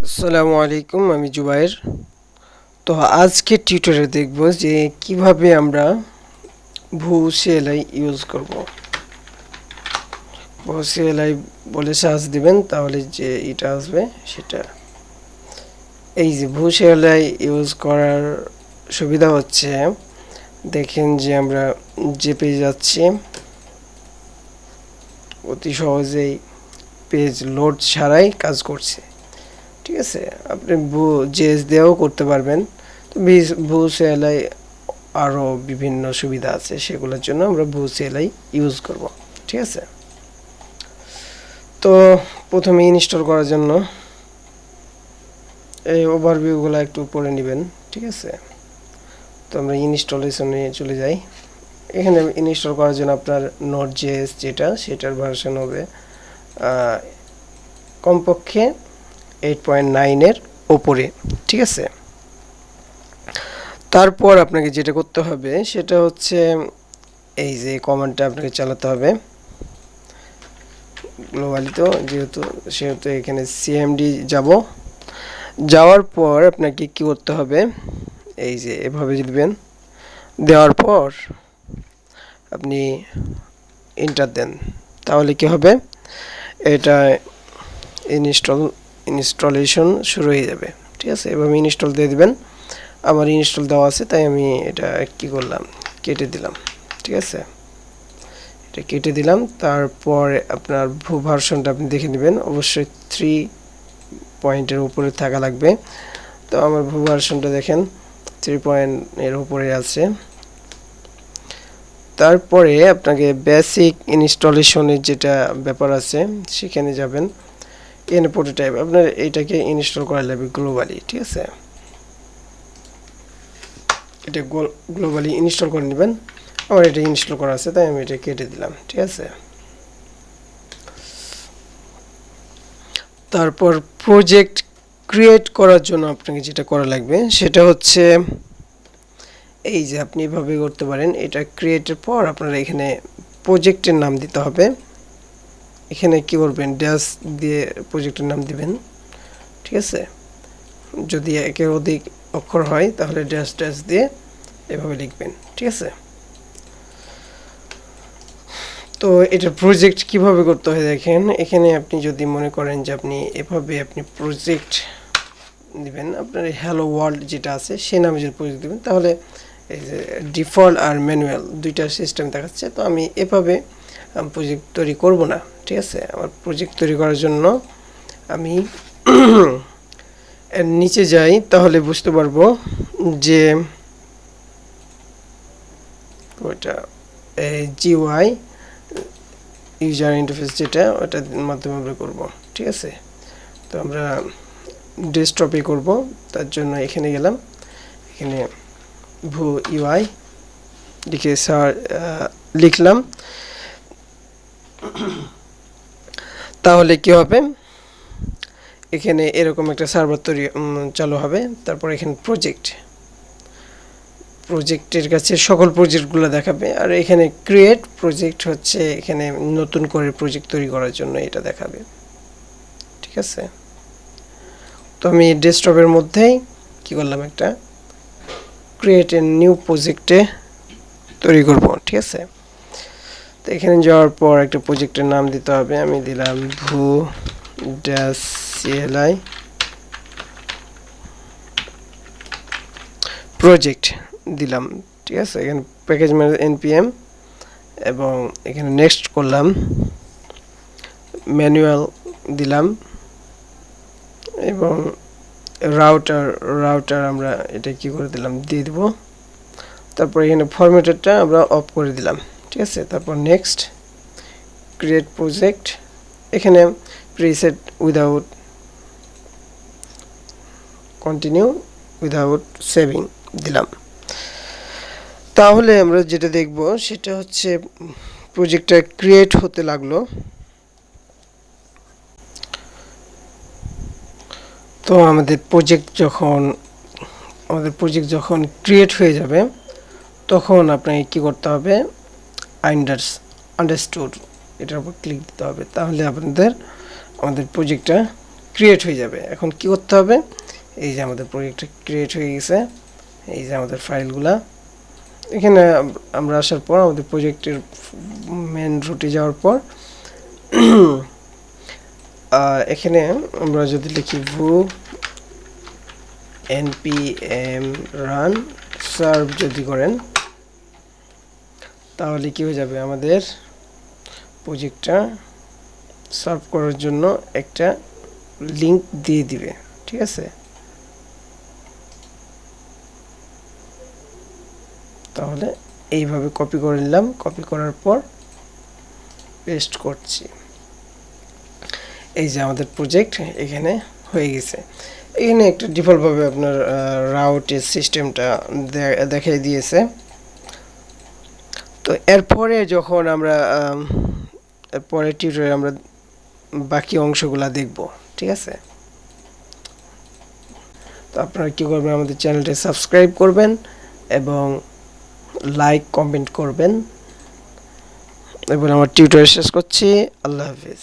আসসালামু আলাইকুম, আমি জুবাইর। তো আজকে টিউটোরিয়ালে দেখব যে কিভাবে আমরা ভু-সিএলআই ইউজ করব। ভু-সিএলআই বলে সার্চ দিবেন, তাহলে যে এটা আসবে সেটা। এই যে ভু-সিএলআই ইউজ করার সুবিধা হচ্ছে, দেখেন যে আমরা যে পেজ যাচ্ছি অতি সহজেই পেজ লোড ছাড়াই কাজ করছে। ঠিক আছে, আপনি জেএস দিয়েও করতে পারবেন। তো ভু-সিএলআই আরও বিভিন্ন সুবিধা আছে, সেগুলোর জন্য আমরা ভু-সিএলআই ইউজ করব। ঠিক আছে, তো প্রথমে ইনস্টল করার জন্য এই ওভারভিউগুলো একটু পড়ে নেবেন। ঠিক আছে, তো আমরা ইনস্টলেশনে চলে যাই। এখানে ইনস্টল করার জন্য আপনার নোট.জেএস সেটার ভার্সন হবে কমপক্ষে 8.9 এর ওপরে। ঠিক আছে, তারপর আপনাকে যেটা করতে হবে সেটা হচ্ছে এই যে কমান্ডটা আপনাকে চালাতে হবে গ্লোবালি। তো সেহেতু এখানে সিএমডি যাওয়ার পর আপনাকে কি করতে হবে, এই যে এভাবে দিবেন। দেওয়ার পর আপনি এন্টার দেন, তাহলে কি হবে, এটা ইনস্টলেশন শুরু হয়ে যাবে। ঠিক আছে, এভাবে ইনস্টল দিয়ে দিবেন। আমার ইনস্টল দেওয়া আছে, তাই আমি এটা কি করলাম, কেটে দিলাম। ঠিক আছে, এটা কেটে দিলাম। তারপর আপনার ভু ভার্সনটা আপনি দেখে নেবেন, অবশ্যই 3 পয়েন্টের উপরে থাকা লাগবে। তো আমার ভু ভার্সনটা দেখেন 3 পয়েন্টের উপরে আছে। তারপরে আপনাকে বেসিক ইনস্টলেশনের যেটা ব্যাপার আছে সেখানে যাবেন। এখানে প্রোটোটাইপ আপনার এইটাকে ইনস্টল করা লাগবে গ্লোবালি। ঠিক আছে, এটা গ্লোবালি ইনস্টল করে নেবেন। আমার এটা ইনস্টল করা আছে, তাই আমি এটা কেটে দিলাম। ঠিক আছে, তারপর প্রজেক্ট ক্রিয়েট করার জন্য আপনাকে যেটা করা লাগবে সেটা হচ্ছে এই যে আপনি এভাবে করতে পারেন। এটা ক্রিয়েটের পর আপনারা এখানে প্রজেক্টের নাম দিতে হবে। এখানে কি করবেন, ড্যাশ দিয়ে প্রজেক্টের নাম দিবেন। ঠিক আছে, যদি একের অধিক অক্ষর হয় তাহলে ড্যাশ ড্যাশ দিয়ে এভাবে লিখবেন। ঠিক আছে, তো এটা প্রজেক্ট কিভাবে করতে হয় দেখেন। এখানে আপনি যদি মনে করেন যে আপনি এভাবে আপনি প্রজেক্ট দিবেন, আপনার হ্যালো ওয়ার্ল্ড যেটা আছে সেই নামে যদি প্রজেক্ট দিবেন, তাহলে এই যে ডিফল্ট আর ম্যানুয়াল দুইটা সিস্টেম দেখাচ্ছে। তো আমি এভাবে প্রজেক্ট তৈরি করব না। ঠিক আছে, আমার প্রজেক্ট তৈরি করার জন্য আমি এর নিচে যাই, তাহলে বুঝতে পারবো যে ওইটা জিওআই ইউজার ইন্টারফেস যেটা, ওটার মাধ্যমে আমরা করব। ঠিক আছে, তো আমরা ডেস্কটপে করব। তার জন্য এখানে গেলাম, এখানে ভু ইউআই লিখলাম। তাহলে কি হবে, এখানে এরকম একটা সার্ভার চালু হবে। তারপর এখানে প্রজেক্টের কাছে সকল প্রজেক্টগুলো দেখাবে। আর এখানে ক্রিয়েট প্রজেক্ট হচ্ছে এখানে নতুন করে প্রজেক্ট তৈরি করার জন্য এটা দেখাবে। ঠিক আছে, তো আমি ডেস্কটপের মধ্যেই কি করলাম, একটা ক্রিয়েট এ নিউ প্রজেক্টে তৈরি করব। ঠিক আছে, তো এখানে যাওয়ার পর একটা প্রজেক্টের নাম দিতে হবে। আমি দিলাম ভু-সিএলআই প্রজেক্ট দিলাম। ঠিক আছে, এখানে প্যাকেজ ম্যানেজার এনপিএম এবং এখানে নেক্সট করলাম, ম্যানুয়াল দিলাম এবং রাউটার আমরা এটা কি করে দিলাম, দিয়ে দেব। তারপর এখানে ফরম্যাটেরটা আমরা অফ করে দিলাম। ঠিক আছে, তারপর নেক্সট ক্রিয়েট প্রজেক্ট, এখানে preset without continue without saving দিলাম। তাহলে আমরা যেটা দেখব সেটা হচ্ছে প্রজেক্টটা ক্রিয়েট হতে লাগলো। তো আমাদের প্রজেক্ট যখন ক্রিয়েট হয়ে যাবে, তখন আপনাকে কি করতে হবে, আন্ডারস্টুড এটার উপর ক্লিক দিতে হবে। তাহলে আমাদের প্রজেক্টটা ক্রিয়েট হয়ে যাবে। এখন কি করতে হবে, এই যে আমাদের প্রজেক্টটা ক্রিয়েট হয়ে গেছে, এই যে আমাদের ফাইলগুলা এখানে আমরা আসার পর আমাদের প্রজেক্টের মেন রুটে যাওয়ার পর এখানে আমরা যদি লিখি ভু npm run serve যদি করেন তাহলে কি হয়ে যাবে, আমাদের প্রজেক্টটা সার্ভ করার জন্য একটা লিংক দিয়ে দিবে। ঠিক আছে, তাহলে এইভাবে কপি করে নিলাম, কপি করার পর পেস্ট করছি। এই যে আমাদের প্রজেক্ট এখানে হয়ে গেছে। এখানে একটা ডিফল্টভাবে আপনার রাউটের সিস্টেমটা দেখাই দিয়েছে। তো এরপরে যখন আমরা পরের টিউটোরিয়ালে আমরা বাকি অংশগুলা দেখব। ঠিক আছে, তো আপনারা কি করবেন, আমাদের চ্যানেলটা সাবস্ক্রাইব করবেন এবং লাইক কমেন্ট করবেন। এবং আমার টিউটোরিয়াল শেষ করছি। আল্লাহ হাফেজ।